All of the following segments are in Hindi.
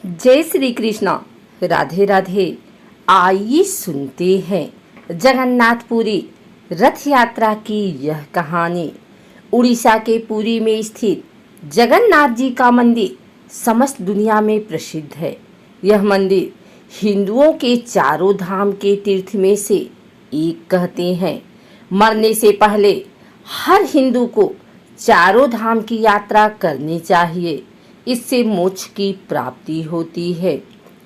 जय श्री कृष्णा। राधे राधे। आइए सुनते हैं जगन्नाथपुरी रथ यात्रा की यह कहानी। उड़ीसा के पुरी में स्थित जगन्नाथ जी का मंदिर समस्त दुनिया में प्रसिद्ध है। यह मंदिर हिंदुओं के चारों धाम के तीर्थ में से एक कहते हैं। मरने से पहले हर हिंदू को चारों धाम की यात्रा करनी चाहिए। इससे मोक्ष की प्राप्ति होती है।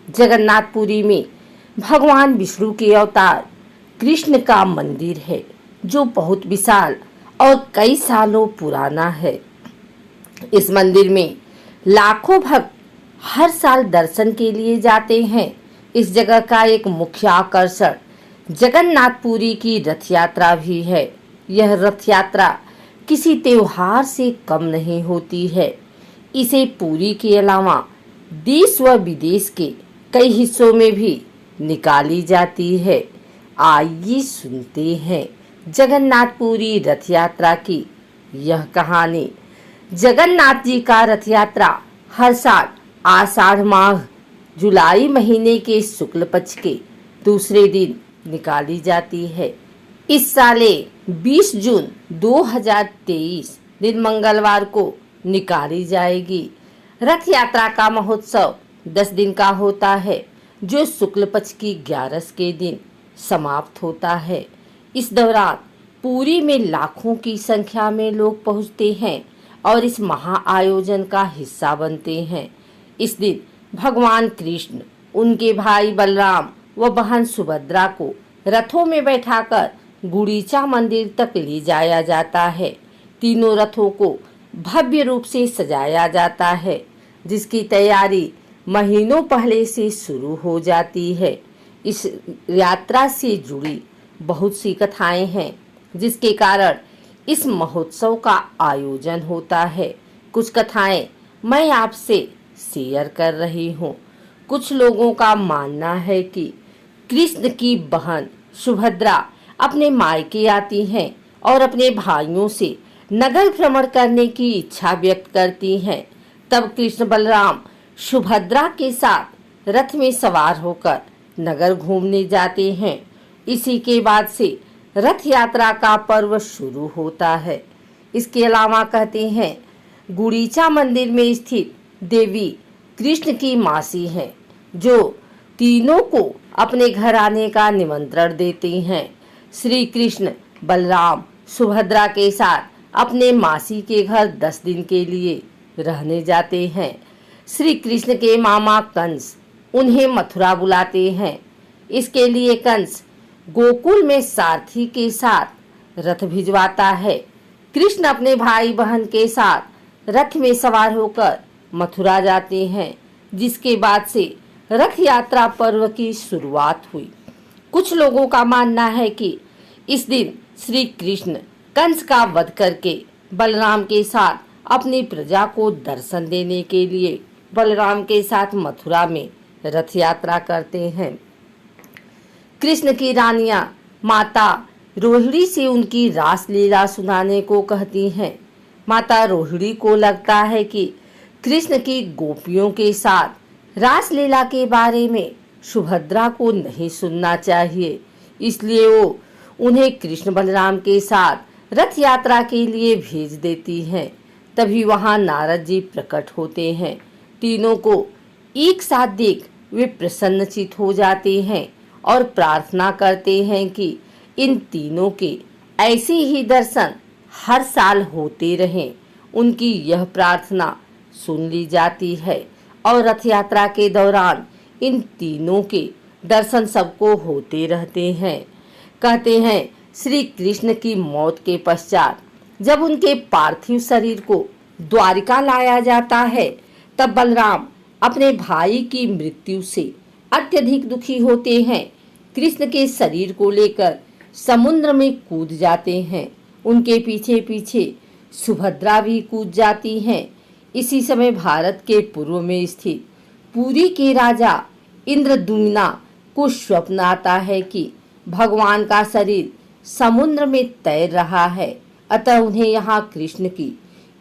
जगन्नाथपुरी में भगवान विष्णु के अवतार कृष्ण का मंदिर है, जो बहुत विशाल और कई सालों पुराना है। इस मंदिर में लाखों भक्त हर साल दर्शन के लिए जाते हैं। इस जगह का एक मुख्य आकर्षण जगन्नाथपुरी की रथ यात्रा भी है। यह रथ यात्रा किसी त्योहार से कम नहीं होती है। इसे पुरी के अलावा देश व विदेश के कई हिस्सों में भी निकाली जाती है। आइए सुनते हैं जगन्नाथपुरी रथ यात्रा की यह कहानी। जगन्नाथ जी का रथ यात्रा हर साल आषाढ़ माह जुलाई महीने के शुक्ल पक्ष के दूसरे दिन निकाली जाती है। इस साले 20 जून 2023 दिन मंगलवार को निकाली जाएगी। रथ यात्रा का महोत्सव 10 दिन का होता है, जो शुक्ल पक्ष की 11 के दिन समाप्त होता है। इस दौरान पुरी में लाखों की संख्या में लोग पहुंचते हैं और इस महा आयोजन का हिस्सा बनते हैं। इस दिन भगवान कृष्ण, उनके भाई बलराम व बहन सुभद्रा को रथों में बैठाकर गुड़ीचा मंदिर तक ले जाया जाता है। तीनों रथों को भव्य रूप से सजाया जाता है, जिसकी तैयारी महीनों पहले से शुरू हो जाती है। इस यात्रा से जुड़ी बहुत सी कथाएं हैं, जिसके कारण इस महोत्सव का आयोजन होता है। कुछ कथाएं मैं आपसे शेयर कर रही हूँ। कुछ लोगों का मानना है कि कृष्ण की बहन सुभद्रा अपने मायके आती हैं और अपने भाइयों से नगर भ्रमण करने की इच्छा व्यक्त करती हैं। तब कृष्ण बलराम सुभद्रा के साथ रथ में सवार होकर नगर घूमने जाते हैं। इसी के बाद से रथ यात्रा का पर्व शुरू होता है। इसके अलावा कहते हैं गुड़ीचा मंदिर में स्थित देवी कृष्ण की मासी हैं, जो तीनों को अपने घर आने का निमंत्रण देती हैं। श्री कृष्ण बलराम सुभद्रा के साथ अपने मासी के घर 10 दिन के लिए रहने जाते हैं। श्री कृष्ण के मामा कंस उन्हें मथुरा बुलाते हैं। इसके लिए कंस गोकुल में सारथी के साथ रथ भिजवाता है। कृष्ण अपने भाई बहन के साथ रथ में सवार होकर मथुरा जाते हैं, जिसके बाद से रथ यात्रा पर्व की शुरुआत हुई। कुछ लोगों का मानना है कि इस दिन श्री कृष्ण कंस का वध करके बलराम के साथ अपनी प्रजा को दर्शन देने के लिए बलराम के साथ मथुरा में रथ यात्रा करते हैं। कृष्ण की रानियां माता रोहिणी से उनकी रास लीला सुनाने को कहती हैं। माता रोहिणी को लगता है कि कृष्ण की गोपियों के साथ रास लीला के बारे में सुभद्रा को नहीं सुनना चाहिए, इसलिए वो उन्हें कृष्ण बलराम के साथ रथ यात्रा के लिए भेज देती हैं। तभी वहां नारद जी प्रकट होते हैं। तीनों को एक साथ देख वे प्रसन्नचित हो जाते हैं और प्रार्थना करते हैं कि इन तीनों के ऐसे ही दर्शन हर साल होते रहें। उनकी यह प्रार्थना सुन ली जाती है और रथ यात्रा के दौरान इन तीनों के दर्शन सबको होते रहते हैं। कहते हैं श्री कृष्ण की मौत के पश्चात जब उनके पार्थिव शरीर को द्वारिका लाया जाता है, तब बलराम अपने भाई की मृत्यु से अत्यधिक दुखी होते हैं। कृष्ण के शरीर को लेकर समुद्र में कूद जाते हैं। उनके पीछे पीछे सुभद्रा भी कूद जाती हैं। इसी समय भारत के पूर्व में स्थित पुरी के राजा इंद्रद्युम्न को स्वप्न आता है कि भगवान का शरीर समुद्र में तैर रहा है, अतः उन्हें यहाँ कृष्ण की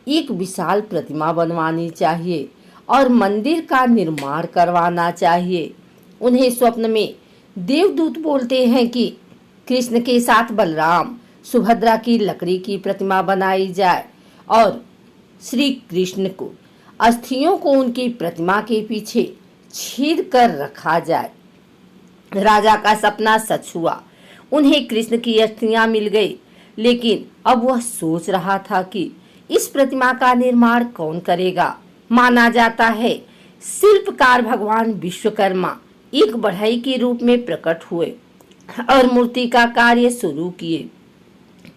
एक विशाल प्रतिमा बनवानी चाहिए और मंदिर का निर्माण करवाना चाहिए। उन्हें स्वप्न में देवदूत बोलते हैं कि कृष्ण के साथ बलराम सुभद्रा की लकड़ी की प्रतिमा बनाई जाए और श्री कृष्ण को अस्थियों को उनकी प्रतिमा के पीछे छेद कर रखा जाए। राजा का सपना सच हुआ। उन्हें कृष्ण की अस्थियां मिल गई, लेकिन अब वह सोच रहा था कि इस प्रतिमा का निर्माण कौन करेगा। माना जाता है शिल्पकार भगवान विश्वकर्मा एक बढ़ई के रूप में प्रकट हुए और मूर्ति का कार्य शुरू किए।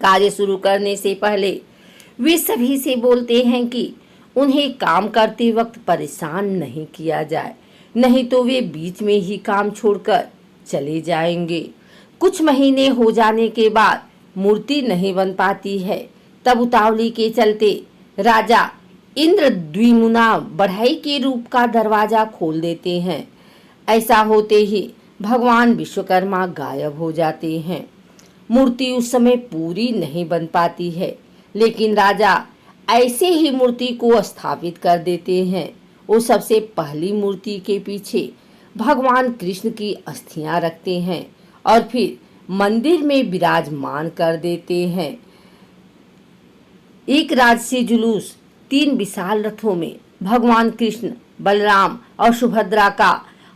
कार्य शुरू करने से पहले वे सभी से बोलते हैं कि उन्हें काम करते वक्त परेशान नहीं किया जाए, नहीं तो वे बीच में ही काम छोड़कर चले जाएंगे। कुछ महीने हो जाने के बाद मूर्ति नहीं बन पाती है। तब उतावली के चलते राजा इंद्रद्युम्ना बढ़ई के रूप का दरवाजा खोल देते हैं। ऐसा होते ही भगवान विश्वकर्मा गायब हो जाते हैं। मूर्ति उस समय पूरी नहीं बन पाती है, लेकिन राजा ऐसे ही मूर्ति को स्थापित कर देते हैं। वो सबसे पहली मूर्ति के पीछे भगवान कृष्ण की अस्थियां रखते हैं और फिर मंदिर में विराजमान कर देते हैं। एक राजसी जुलूस 3 विशाल रथों में भगवान कृष्ण, बलराम और सुभद्रा का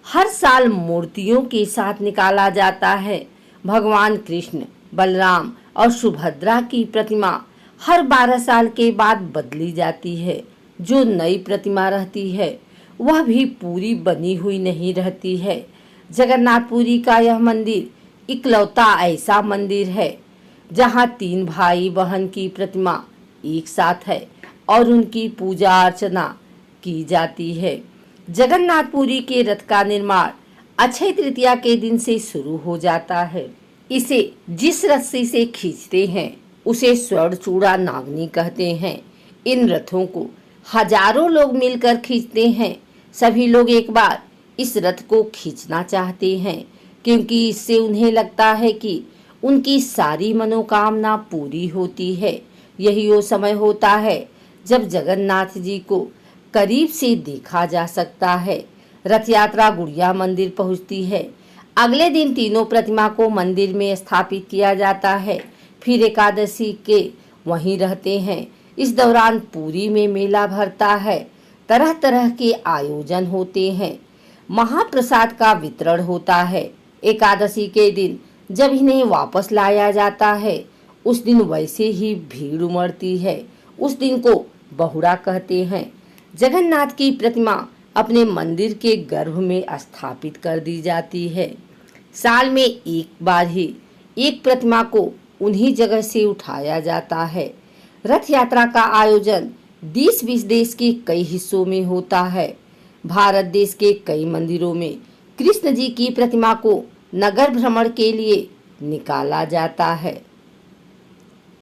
हर साल मूर्तियों के साथ निकाला जाता है। भगवान कृष्ण, बलराम और सुभद्रा की प्रतिमा हर 12 साल के बाद बदली जाती है। जो नई प्रतिमा रहती है वह भी पूरी बनी हुई नहीं रहती है। जगन्नाथपुरी का यह मंदिर इकलौता ऐसा मंदिर है जहाँ 3 भाई बहन की प्रतिमा एक साथ है और उनकी पूजा अर्चना की जाती है। जगन्नाथपुरी के रथ का निर्माण अक्षय तृतीया के दिन से शुरू हो जाता है। इसे जिस रस्सी से खींचते हैं उसे स्वर्ण चूड़ा नागनी कहते हैं। इन रथों को हजारों लोग मिलकर खींचते हैं। सभी लोग एक बार इस रथ को खींचना चाहते हैं, क्योंकि इससे उन्हें लगता है कि उनकी सारी मनोकामना पूरी होती है। यही वो समय होता है जब जगन्नाथ जी को करीब से देखा जा सकता है। रथ यात्रा गुड़िया मंदिर पहुंचती है। अगले दिन तीनों प्रतिमा को मंदिर में स्थापित किया जाता है। फिर एकादशी के वहीं रहते हैं। इस दौरान पुरी में मेला भरता है। तरह तरह के आयोजन होते हैं। महाप्रसाद का वितरण होता है। एकादशी के दिन जब इन्हें वापस लाया जाता है, उस दिन वैसे ही भीड़ उमड़ती है। उस दिन को बहुड़ा कहते हैं। जगन्नाथ की प्रतिमा अपने मंदिर के गर्भ में स्थापित कर दी जाती है। साल में एक बार ही एक प्रतिमा को उन्हीं जगह से उठाया जाता है। रथ यात्रा का आयोजन देश विदेश के कई हिस्सों में होता है। भारत देश के कई मंदिरों में कृष्ण जी की प्रतिमा को नगर भ्रमण के लिए निकाला जाता है।